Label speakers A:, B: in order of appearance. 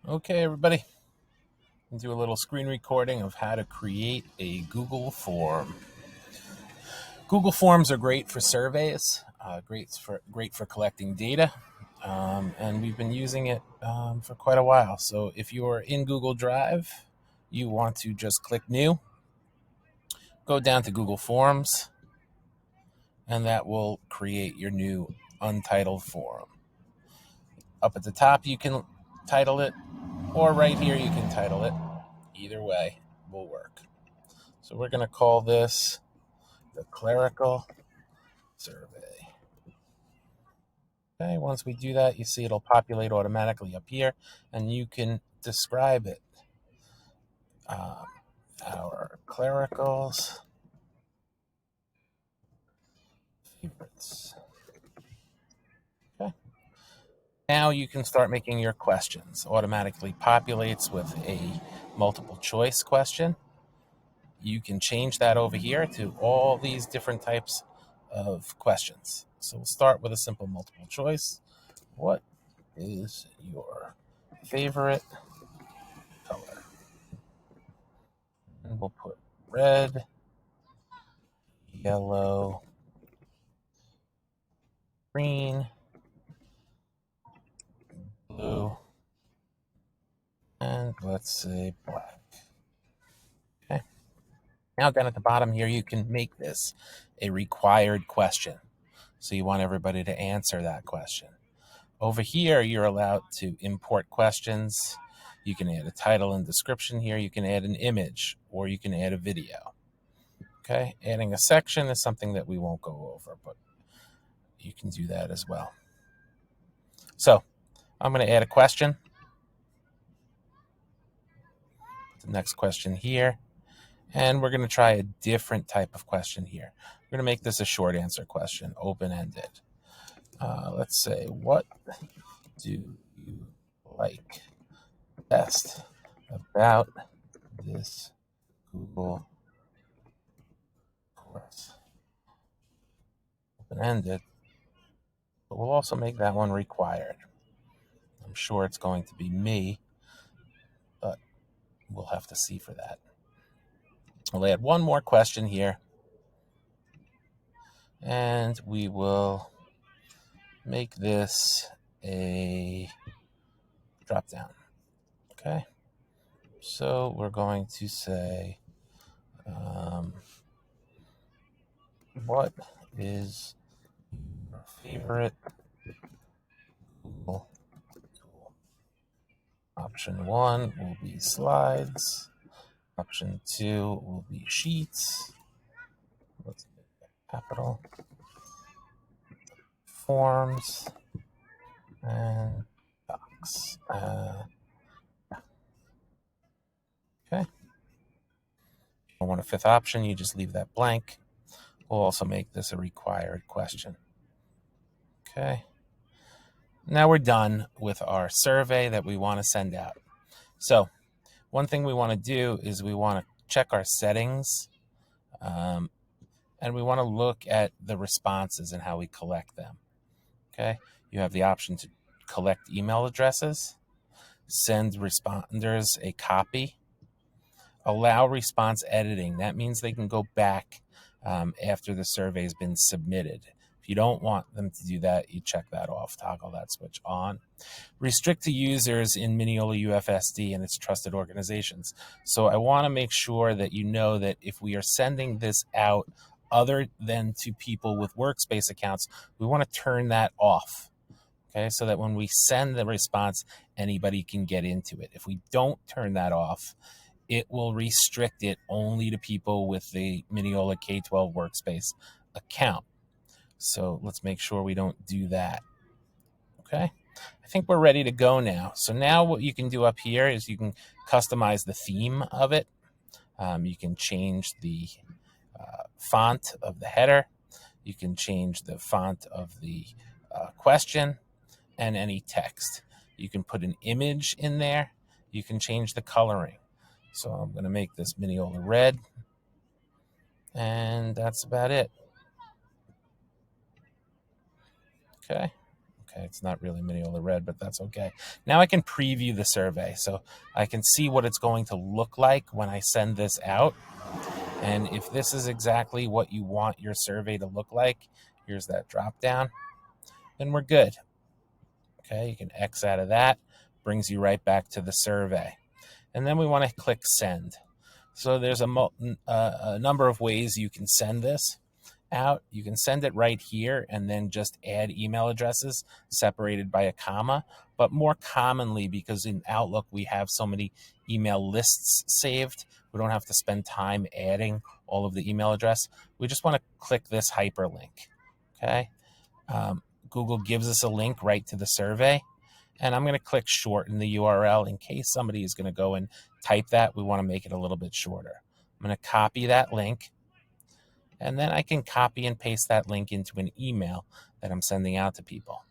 A: Okay, everybody, do a little screen recording of how to create a Google form. Google Forms are great for surveys, great for collecting data, and we've been using it for quite a while. So if you're in Google Drive, you want to just click New, go down to Google Forms, and that will create your new untitled form. Up at the top, you can title it, or right here, you can title it. Either way will work. So we're going to call this the clerical survey. Okay, once we do that, you see it'll populate automatically up here, and you can describe it. Our clericals favorites. Okay. Now you can start making your questions. Automatically populates with a multiple choice question. You can change that over here to all these different types of questions. So we'll start with a simple multiple choice. What is your favorite color? And we'll put red, yellow, green, blue, and let's say black. Okay. Now down at the bottom here, you can make this a required question. So you want everybody to answer that question. Over here, you're allowed to import questions. You can add a title and description here. You can add an image, or you can add a video. Okay, adding a section is something that we won't go over, but you can do that as well. So I'm going to add a question. The next question here. And we're going to try a different type of question here. We're going to make this a short answer question, open-ended. Let's say, what do you like best about this Google course? Open-ended, but we'll also make that one required. I'm sure it's going to be me, but we'll have to see for that. We'll add one more question here, and we will make this a drop down. Okay, so we're going to say, what is your favorite Google tool? Option 1 will be slides. Option 2 will be sheets. Let's make that capital. Forms and docs. Okay. If you don't want a fifth option, you just leave that blank. We'll also make this a required question. Okay. Now we're done with our survey that we want to send out. So one thing we want to do is we want to check our settings, and we want to look at the responses and how we collect them. Okay. You have the option to collect email addresses, send responders a copy, allow response editing. That means they can go back after the survey has been submitted. If you don't want them to do that, you check that off, toggle that switch on. Restrict to users in Mineola UFSD and its trusted organizations. So I want to make sure that you know that if we are sending this out other than to people with workspace accounts, we want to turn that off. Okay, so that when we send the response, anybody can get into it. If we don't turn that off, it will restrict it only to people with the Mineola K12 workspace account. So let's make sure we don't do that. Okay, I think we're ready to go now. So now what you can do up here is you can customize the theme of it. You can change the font of the header. You can change the font of the question and any text. You can put an image in there. You can change the coloring. So I'm going to make this Mineola red. And that's about it. Okay. Okay, it's not really Mineola red, but that's okay. Now I can preview the survey, so I can see what it's going to look like when I send this out. And if this is exactly what you want your survey to look like, here's that drop down, then we're good. Okay, you can X out of that, brings you right back to the survey. And then we want to click send. So there's a number of ways you can send this out. You can send it right here and then just add email addresses separated by a comma. But more commonly, because in Outlook we have so many email lists saved, we don't have to spend time adding all of the email address. We just want to click this hyperlink. Okay. Google gives us a link right to the survey. And I'm going to click shorten the URL in case somebody is going to go and type that. We want to make it a little bit shorter. I'm going to copy that link. And then I can copy and paste that link into an email that I'm sending out to people.